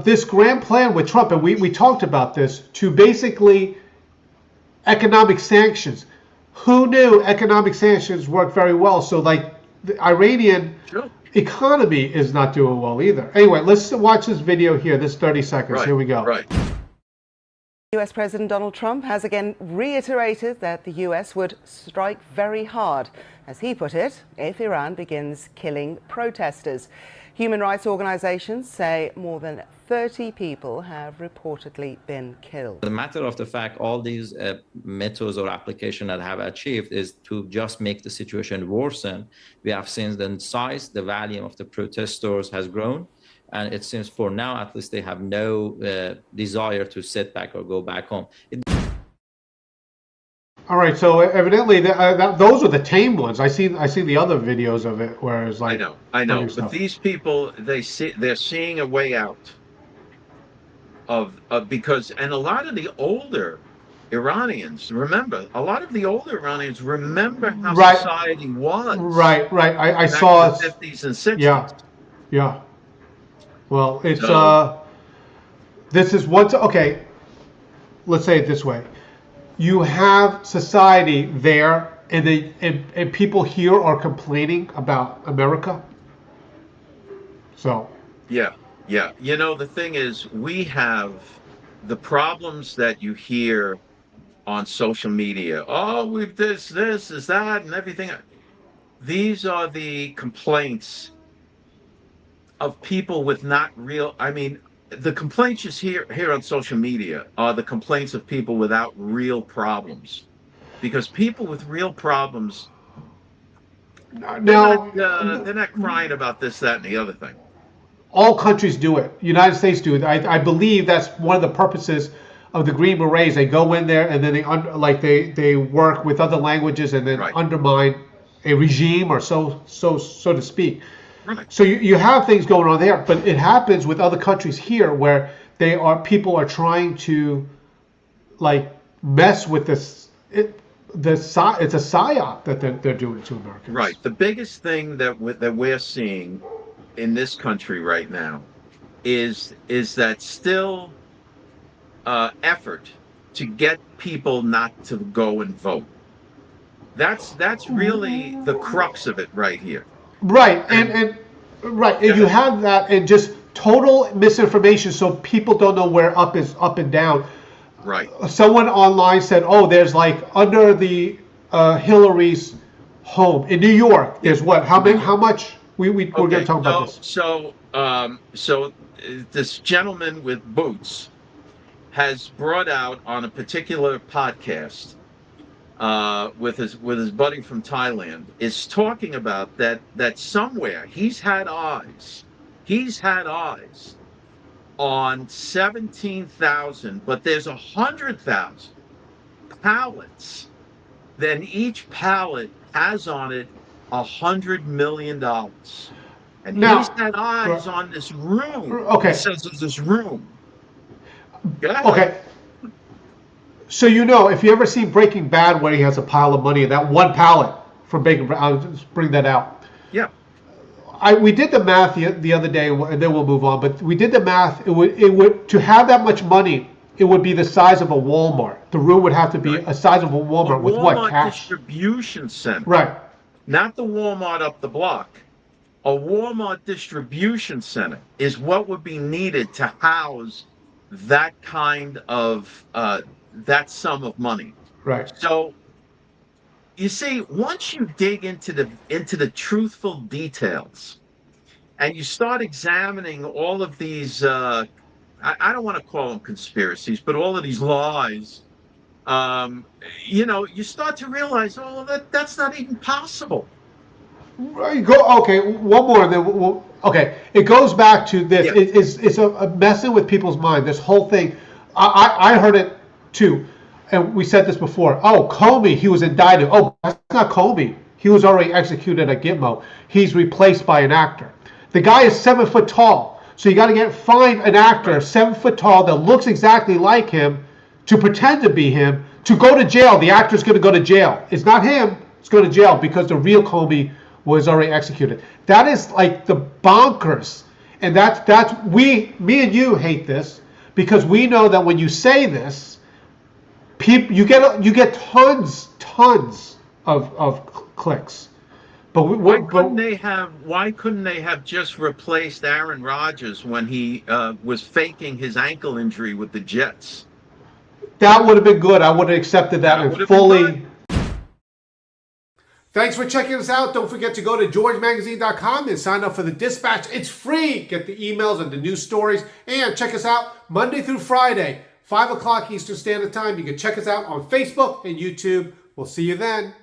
this grand plan with Trump, and we talked about this, to basically economic sanctions. Who knew economic sanctions work very well? So like the Iranian economy is not doing well either. Anyway, let's watch this video here. This 30 seconds. Right, here we go. Right. US President Donald Trump has again reiterated that the US would strike very hard, as he put it, if Iran begins killing protesters. Human rights organizations say more than 30 people have reportedly been killed. The matter of the fact, all these methods or applications that have achieved is to just make the situation worsen. We have seen the size, the volume of the protesters has grown. And it seems for now, at least, they have no desire to sit back or go back home. All right, so evidently those are the tame ones. I see the other videos of it where it's like I know, but these people they're seeing a way out of because, and a lot of the older Iranians remember how society was. Right. I saw in the 50s and 60s. Yeah. Well, it's this is what's okay. Let's say it this way: you have society there, and people here are complaining about America. So. Yeah. You know, the thing is, we have the problems that you hear on social media. Oh, we've this is that, and everything. These are the complaints of people with not real. I mean, the complaints you hear on social media are the complaints of people without real problems, because people with real problems, they're not crying about this, that, and the other thing. All countries do it. United States do it. I believe that's one of the purposes of the Green Berets. They go in there and then they work with other languages and then undermine a regime, or so to speak. Right. So you have things going on there, but it happens with other countries here where people are trying to like mess with this. It's a psyop that they're doing to Americans. Right. The biggest thing that we're seeing in this country right now is that still effort to get people not to go and vote. That's really the crux of it right here. Right, and you have that, and just total misinformation, so people don't know where up is up and down. Right. Someone online said, "Oh, there's like under the Hillary's home in New York. There's what? How much? We're going to talk about this." So this gentleman with boots has brought out on a particular podcast with his buddy from Thailand, is talking about that somewhere he's had eyes on 17,000, but there's 100,000 pallets. Then each pallet has on it $100 million, and now, he's had eyes on this room. Okay, he says there's this room. Okay. So if you ever see Breaking Bad, where he has a pile of money in that one pallet from Breaking Bad, I'll just bring that out. Yeah. We did the math the other day, and then we'll move on. But we did the math. It would to have that much money, it would be the size of a Walmart. The room would have to be a size of a Walmart with what, cash? Distribution center. Right. Not the Walmart up the block. A Walmart distribution center is what would be needed to house that kind of that sum of money. Right. So you see, once you dig into the truthful details, and you start examining all of these, I don't want to call them conspiracies, but all of these lies, you start to realize, that's not even possible. Right. Okay, one more. Then okay, it goes back to this. Yeah. It's a messing with people's mind. This whole thing, I heard it too, and we said this before. Oh, Comey, he was indicted. Oh, that's not Comey. He was already executed at Gitmo. He's replaced by an actor. The guy is 7 foot tall, so you got to find an actor 7 foot tall that looks exactly like him to pretend to be him to go to jail. The actor's going to go to jail. It's not him. It's going to jail because the real Comey was already executed. That is like the bonkers. And me and you hate this because we know that when you say this, you get tons of clicks. But why couldn't they have just replaced Aaron Rodgers when he was faking his ankle injury with the Jets? That would have been good. I would have accepted that and fully. Thanks for checking us out. Don't forget to go to georgemagazine.com and sign up for the Dispatch. It's free. Get the emails and the news stories. And check us out Monday through Friday, 5 o'clock Eastern Standard Time. You can check us out on Facebook and YouTube. We'll see you then.